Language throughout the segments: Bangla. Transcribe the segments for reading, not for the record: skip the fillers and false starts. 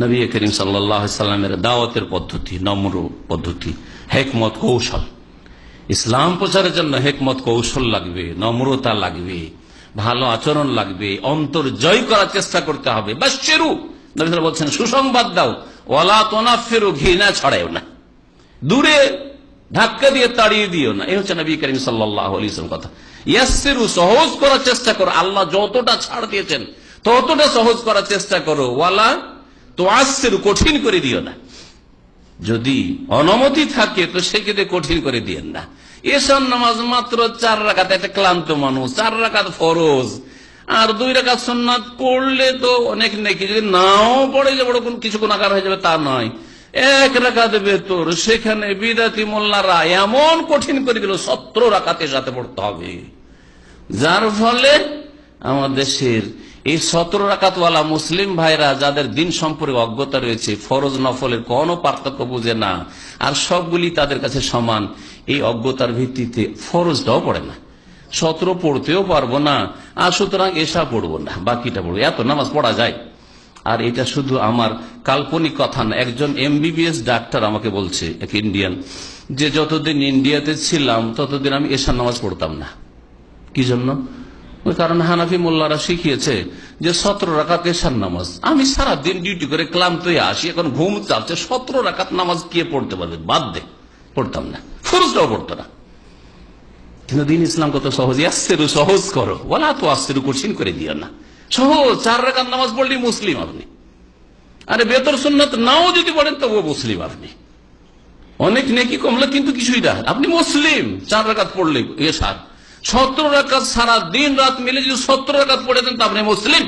নবী করিম সাল্লাল্লাহু আলাইহি সাল্লামের দাওয়াতের পদ্ধতি নম্র পদ্ধতি, হিকমত কৌশল। ইসলাম প্রচারের জন্য হিকমত কৌশল লাগবে, নম্রতা লাগবে, ভালো আচরণ লাগবে, অন্তর জয় করার চেষ্টা করতে হবে। বাশশিরু, নবী সাল্লাল্লাহু বলছেন সুসংবাদ দাও, ওয়ালা তুনাফিরু, ঘৃণা ছড়ায়ও না, দূরে ধাক্কা দিয়ে তাড়িয়ে দিও না। এই হচ্ছে নবী করিম সাল্লাল্লাহু আলাইহি ওয়াসাল্লাম কথা। ইয়াসসিরু, সহজ করার চেষ্টা করো, আল্লাহ যতটা ছাড় দিয়েছেন ততটা সহজ করার চেষ্টা করো। ওয়ালা তুআসসিরু, কঠিন করে দিও না। যদি অনুমতি থাকে তো সেক্ষেত্রে কঠিন করে দিয়েন না। এশার নামাজ মাত্র 4 রাকাত, একটা ক্লান্ত মানুষ 4 রাকাত ফরজ আর 2 রাকাত সুন্নাত পড়লে তো অনেক নেকি, যদি নাও পড়ে যে বড় কিছু গুনাহগার হয়ে যাবে তা নয়। 1 রাকাত বেতর, সেখানে বিদাতি মোল্লারা এমন কঠিন করে দিল 17 রাকাতের সাথে পড়তে হবে, যার ফলে আমার দেশের এই 17 রাকাতওয়ালা মুসলিম ভাইরা যাদের দিন সম্পর্কে অজ্ঞতা রয়েছে, ফরজ নফলের কোনো পার্থক্য বুঝে না, আর সবগুলি তাদের কাছে সমান, এই অজ্ঞতার ভিত্তিতে ফরজটাও পড়ে না, 17 পড়তেও পারবো না, আর সুতরাং এশা পড়বো না, বাকিটা পড়বো। এত নামাজ পড়া যায়? আর এটা শুধু আমার কাল্পনিক কথা না, একজন MBBS ডাক্তার আমাকে বলছে, এক ইন্ডিয়ান, যে যতদিন ইন্ডিয়াতে ছিলাম ততদিন আমি এশার নামাজ পড়তাম না। কি জন্য? ওই কারণ হানাফি মোল্লারা শিখিয়েছে যে 17 রাকাত এশার নামাজ। আমি সারাদিন ডিউটি করে ক্লান্ত হয়ে আসি, এখন ঘুম চাচ্ছে, 17 রাকাত নামাজ কে পড়তে পারবে, বাদ দে, পড়তাম না, ফরজটাও পড়তো না। কিন্তু দিন ইসলাম কত সহজ, ইয়াসসিরু, সহজ করো, ওয়ালা তুআসসিরু, কঠিন করে দিও না। সহজ, 4 রাকাত নামাজ পড়লেই মুসলিম আপনি। আরে বেতর সুন্নাত নাও যদি পড়েন তবুও মুসলিম আপনি। অনেক নেকি কমলে কিন্তু কিছুই না, আপনি মুসলিম। 4 রাকাত পড়লে এশার, 17 রাকাত সারা দিন রাত মিলে যদি 17 রাকাত পড়ে দেন তা আপনি মুসলিম।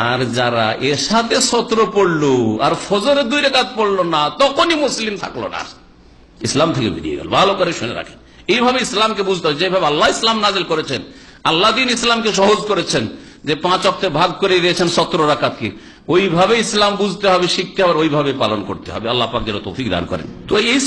আর যারা এশাতে 17 পড়লো আর ফজরে 2 রাকাত পড়লো না, তখনই মুসলিম থাকলো না, ইসলাম থেকে বেরিয়ে গেল। ভালো করে শুনে রাখেন, এইভাবে ইসলামকে বুঝতে হবে। যেভাবে আল্লাহ ইসলাম নাজিল করেছেন, আল্লাহ দিন ইসলামকে সহজ করেছেন, যে 5 ওয়াক্তে ভাগ করে দিয়েছেন 17 রাকাতকে, ওইভাবে ইসলাম বুঝতে হবে, শিখতে হবে, ওইভাবে পালন করতে হবে। আল্লাহ পাক যেন তৌফিক দান করেন। তো এই